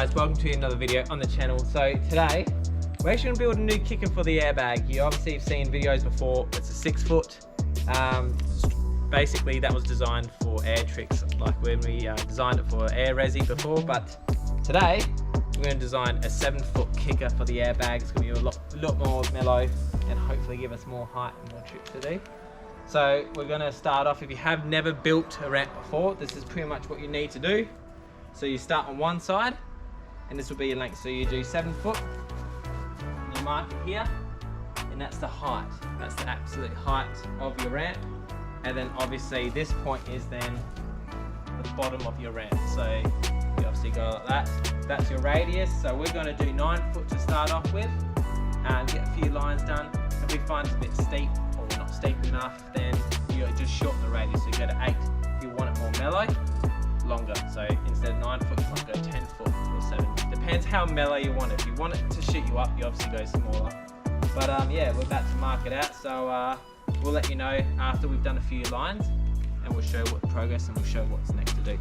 guys, welcome to another video on the channel. So today we're actually going to build a new kicker for the airbag. You obviously have seen videos before. It's a 6 foot. Basically that was designed for air tricks, like when we designed it for air resi before, but today we're going to design a 7 foot kicker for the airbag. It's going to be a lot more mellow and hopefully give us more height and more tricks to do. So we're going to start off, if you have never built a ramp before, this is pretty much what you need to do. So you start on one side and this will be your length. So you do 7 foot, you mark it here, and that's the height. That's the absolute height of your ramp. And then obviously this point is then the bottom of your ramp. So you obviously go like that. That's your radius. So we're going to do 9 foot to start off with and get a few lines done. If we find it's a bit steep or not steep enough, then you just shorten the radius. So you go to 8 if you want it more mellow, longer. So instead of 9 foot, you might go 10 foot or 7. Depends how mellow you want it. If you want it to shoot you up, you obviously go smaller. But yeah, we're about to mark it out. So we'll let you know after we've done a few lines, and we'll show what the progress and we'll show what's next to do.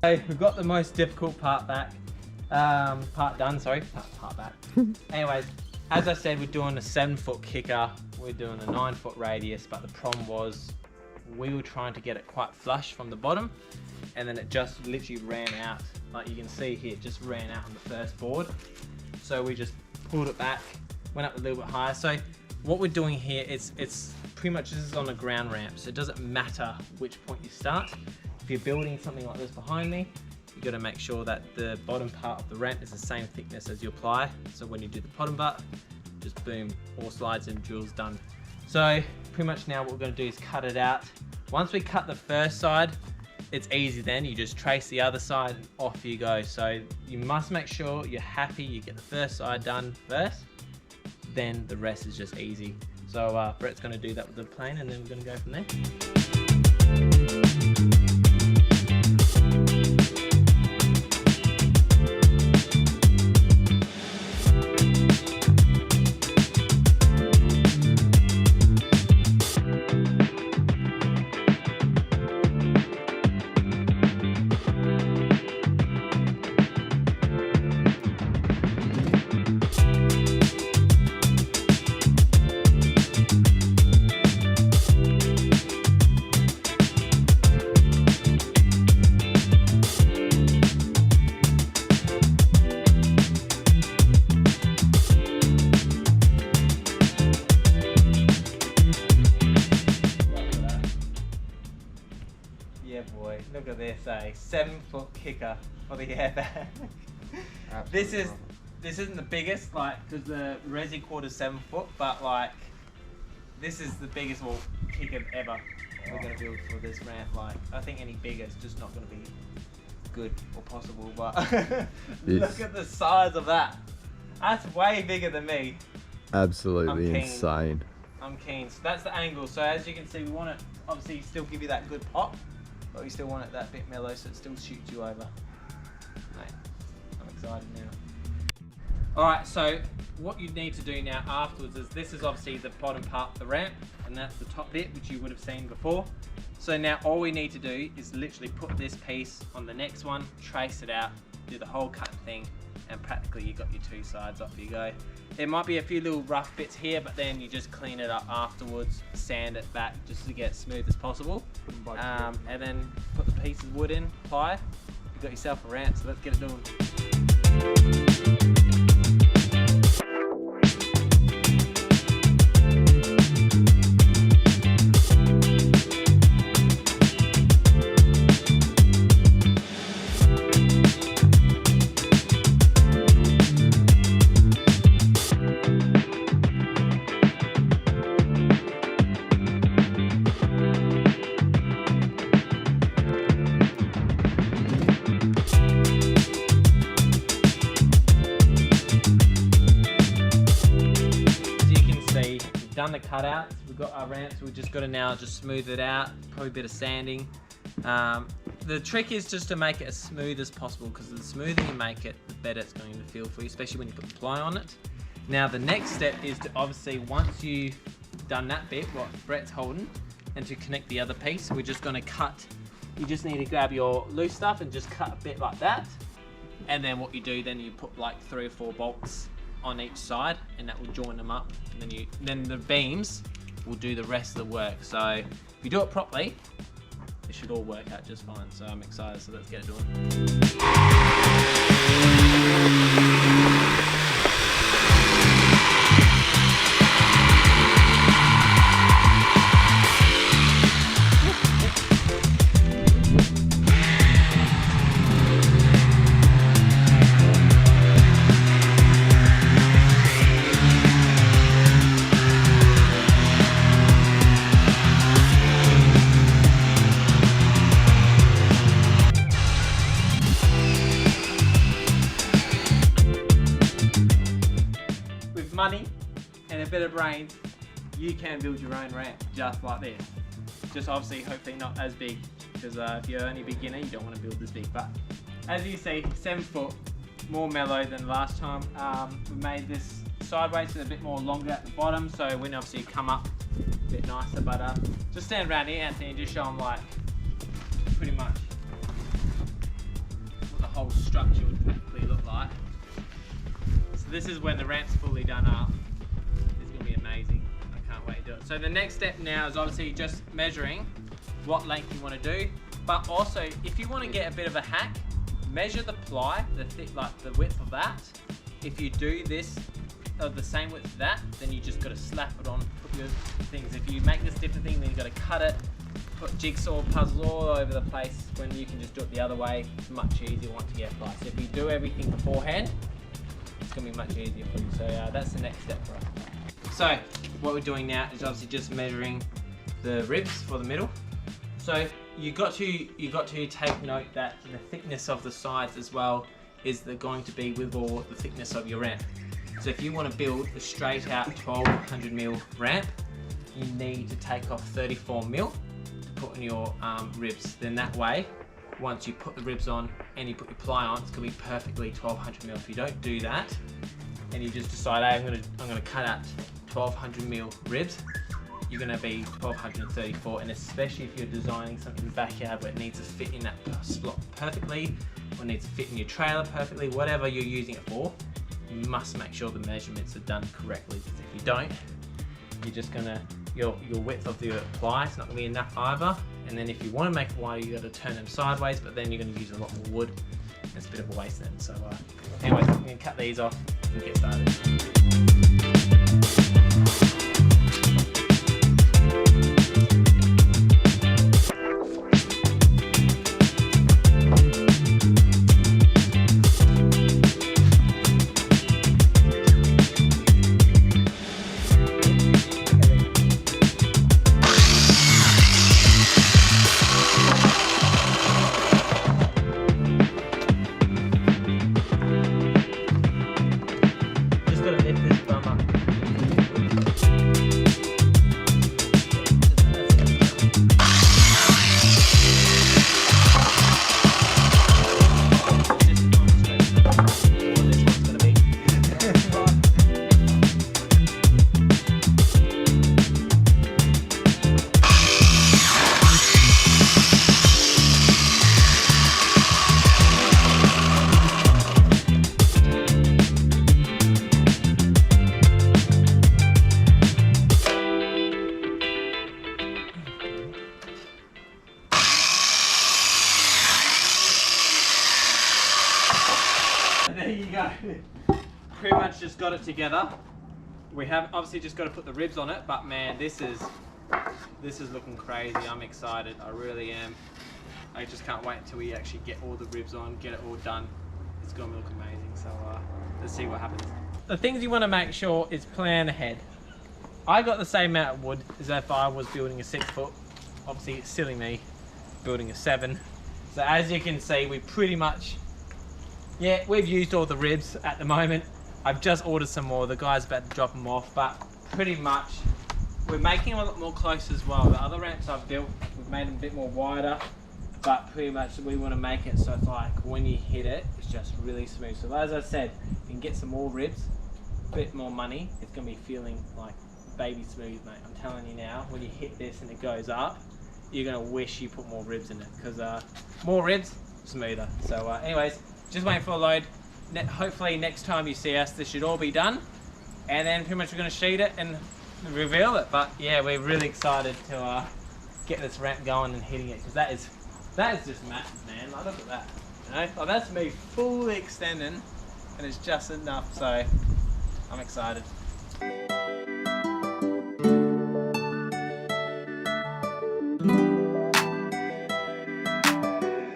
So we've got the most difficult part back, part back. Anyways, as I said, we're doing a 7 foot kicker, we're doing a 9 foot radius, but the problem was we were trying to get it quite flush from the bottom, and then it just literally ran out. Like you can see here, it just ran out on the first board. So we just pulled it back, went up a little bit higher. So what we're doing here is, it's pretty much, this is on a ground ramp, so it doesn't matter which point you start. If you're building something like this behind me, you've got to make sure that the bottom part of the ramp is the same thickness as your ply. So when you do the bottom part, just boom, all slides and drills done. So pretty much now what we're going to do is cut it out. Once we cut the first side, it's easy then. You just trace the other side and off you go. So you must make sure you're happy you get the first side done first, then the rest is just easy. So Brett's going to do that with the plane, and then we're going to go from there. Yeah boy, look at this, a 7 foot kicker for the airbag. This isn't the biggest, like, because the resi cord is 7 foot, but like, this is the biggest kicker ever we're going to build for this ramp. Like, I think any bigger is just not going to be good or possible, but look at the size of that. That's way bigger than me. Absolutely insane. I'm keen. So that's the angle. So as you can see, we want it obviously still give you that good pop, but we still want it that bit mellow so it still shoots you over. Mate, I'm excited now. Alright, so what you need to do now afterwards is, this is obviously the bottom part of the ramp, and that's the top bit which you would have seen before. So now all we need to do is literally put this piece on the next one, trace it out, do the whole cut thing, and practically you got your two sides off you go. There might be a few little rough bits here, but then you just clean it up afterwards, sand it back just to get as smooth as possible, and then put the pieces of wood in, apply. You got yourself a ramp, so let's get it doing. Done the cutouts, we've got our ramps, we've just got to now just smooth it out, probably a bit of sanding. The trick is just to make it as smooth as possible, because the smoother you make it, the better it's going to feel for you, especially when you put the ply on it. Now the next step is to obviously, once you've done that bit, what Brett's holding, and to connect the other piece, we're just going to cut. You just need to grab your loose stuff and just cut a bit like that. And then what you do, then you put like 3 or 4 bolts on each side, and that will join them up, and then the beams will do the rest of the work. So if you do it properly, it should all work out just fine. So I'm excited, so let's get it doing. Money and a bit of brains, you can build your own ramp just like this. Just obviously, hopefully not as big, because if you're only a beginner, you don't want to build this big. But as you see, 7 foot, more mellow than last time. We made this sideways and a bit more longer at the bottom, so when obviously you come up a bit nicer. But just stand around here, Anthony, and just show them like pretty much what the whole structure would practically look like. So this is when the ramp's fully done up. It's going to be amazing. I can't wait to do it. So the next step now is obviously just measuring what length you want to do. But also, if you want to get a bit of a hack, measure the ply, the width of that. If you do this of the same width as that, then you just got to slap it on, put your things. If you make this different thing, then you got to cut it, put jigsaw puzzles all over the place, when you can just do it the other way. It's much easier once you get a ply. So if you do everything beforehand, it's going to be much easier for you. So that's the next step for us. So what we're doing now is obviously just measuring the ribs for the middle. So you got to take note that the thickness of the sides as well is going to be with all the thickness of your ramp. So if you want to build a straight out 1200mm ramp, you need to take off 34mm to put in your ribs. Then that way, once you put the ribs on and you put your ply on, it's going to be perfectly 1200mm. If you don't do that and you just decide, hey, I'm gonna cut out 1200mm ribs, you're going to be 1234, and especially if you're designing something in the backyard where it needs to fit in that slot perfectly, or needs to fit in your trailer perfectly, whatever you're using it for, you must make sure the measurements are done correctly, because if you don't, you're just gonna, your width of the ply is not gonna be enough either. And then if you want to make it wider, you got to turn them sideways, but then you're going to use a lot more wood. It's a bit of a waste then. So anyways, we're going to cut these off and get started. There you go. Pretty much just got it together. We have obviously just got to put the ribs on it, but man, this is looking crazy. I'm excited. I really am. I just can't wait until we actually get all the ribs on, get it all done. It's gonna look amazing. So let's see what happens. The things you want to make sure is plan ahead. I got the same amount of wood as if I was building a 6 foot. Obviously, it's silly me building a 7. So as you can see, we pretty much, yeah, we've used all the ribs at the moment. I've just ordered some more. The guy's about to drop them off, but pretty much we're making them a lot more close as well. The other ramps I've built, we've made them a bit more wider, but pretty much we want to make it so it's like when you hit it, it's just really smooth. So as I said, you can get some more ribs, a bit more money. It's going to be feeling like baby smooth, mate. I'm telling you now, when you hit this and it goes up, you're going to wish you put more ribs in it, because more ribs, smoother. So anyways, just waiting for a load. Hopefully next time you see us, this should all be done, and then pretty much we're going to sheet it and reveal it. But yeah, we're really excited to get this ramp going and hitting it, because that is just massive, man. Like, look at that, you know? Like, that's me fully extending, and it's just enough. So I'm excited.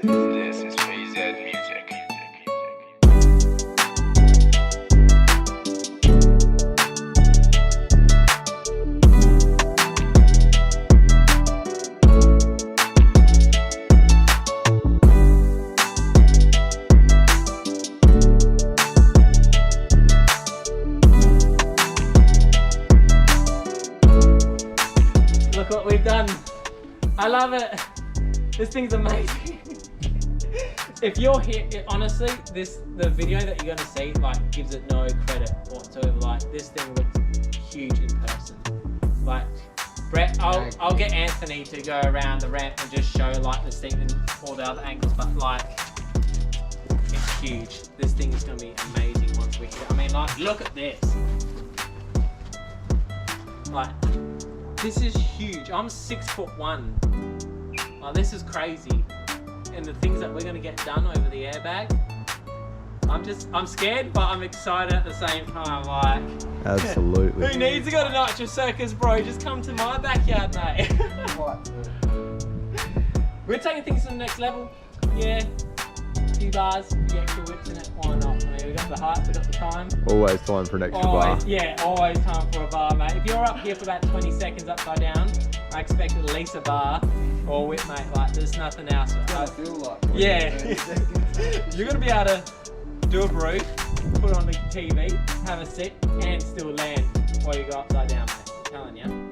This is FREEUSEMUSIC. Look what we've done. I love it. This thing's amazing. If you're here, honestly, the video that you're gonna see like gives it no credit whatsoever. Like, this thing looks huge in person. Like, Brett, I'll get Anthony to go around the ramp and just show like the seat and all the other angles, but like, it's huge. This thing is gonna be amazing once we hit it. I mean, like, look at this. Like, this is huge. I'm 6'1". Like, this is crazy. And the things that we're gonna get done over the airbag, I'm scared, but I'm excited at the same time. Like, Absolutely. who needs to go to Nitro Circus, bro? Just come to my backyard, mate. We're taking things to the next level. Yeah, a few bars, a few extra whips in it. Why not? I mean, we got the hype, we got the time. Always time for an extra bar. Yeah, always time for a bar, mate. If you're up here for about 20 seconds upside down, I expect at least a bar or whip, mate. Like, there's nothing else. I feel like yeah. You're gonna be able to do a brew, put on the TV, have a sip, and still land while you go upside down, mate. I'm telling you.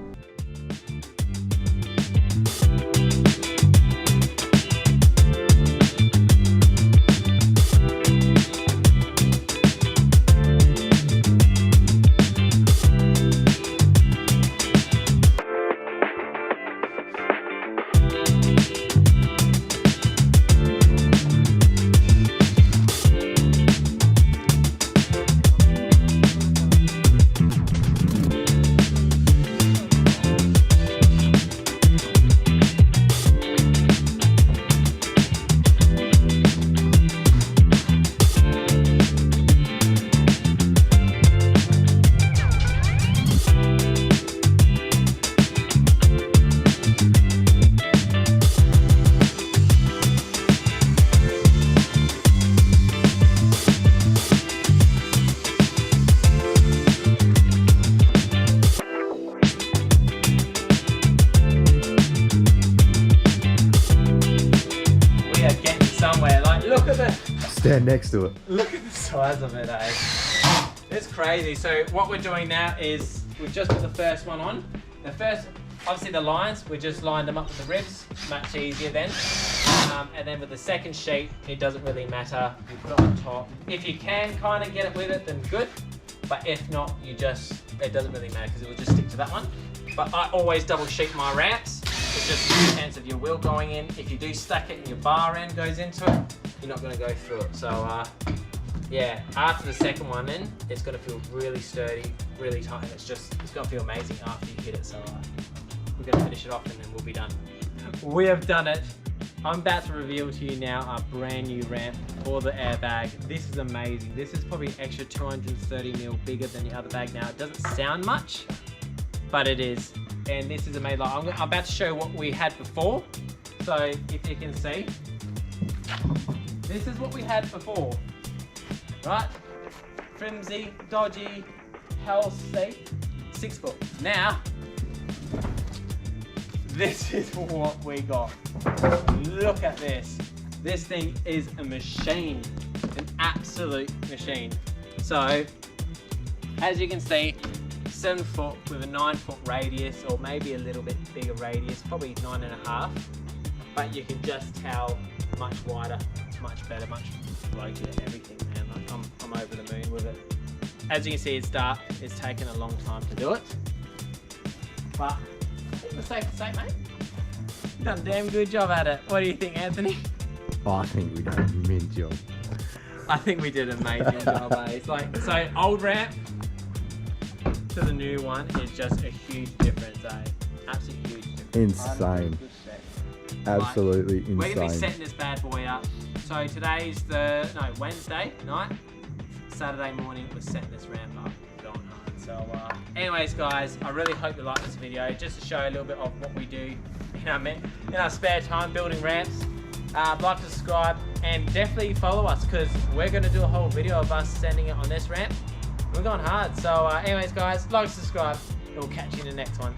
Stand next to it. Look at the size of it, eh? It's crazy. So what we're doing now is we've just put the first one on. The first, obviously the lines, we just lined them up with the ribs, much easier then. And then with the second sheet, it doesn't really matter. You put it on top. If you can kind of get it with it, then good. But if not, it doesn't really matter because it will just stick to that one. But I always double sheet my ramps. It's just a chance of your wheel going in. If you do stack it and your bar end goes into it, you're not going to go through it. So yeah, after the second one then, it's going to feel really sturdy, really tight, and it's going to feel amazing after you hit it. So we're going to finish it off and then we'll be done. We have done it. I'm about to reveal to you now our brand new ramp for the airbag. This is amazing. This is probably an extra 230 mil bigger than the other bag. Now it doesn't sound much, but it is. And this is amazing. Like, I'm about to show what we had before. So if you can see, this is what we had before, right? Flimsy, dodgy, healthy, 6 foot. Now, this is what we got. Look at this. This thing is a machine, an absolute machine. So, as you can see, 7 foot with a 9 foot radius, or maybe a little bit bigger radius, probably 9.5. But you can just tell much wider, much better, much floatier, everything, man. Like I'm over the moon with it. As you can see, it's taken a long time to do it. But I think it's safe to say, mate, you've done a damn good job at it. What do you think, Anthony? Oh, I think we done a mint job. I think we did an amazing job, eh? It's like, so old ramp to the new one is just a huge difference, eh? Absolutely huge difference. Insane. Absolutely insane. We're going to be setting this bad boy up. So today's Wednesday night. Saturday morning we're setting this ramp up. Going hard. So anyways guys, I really hope you like this video. Just to show a little bit of what we do in our spare time building ramps. Like, subscribe, and definitely follow us, because we're going to do a whole video of us sending it on this ramp. We're going hard. So anyways guys, like, subscribe, and we'll catch you in the next one.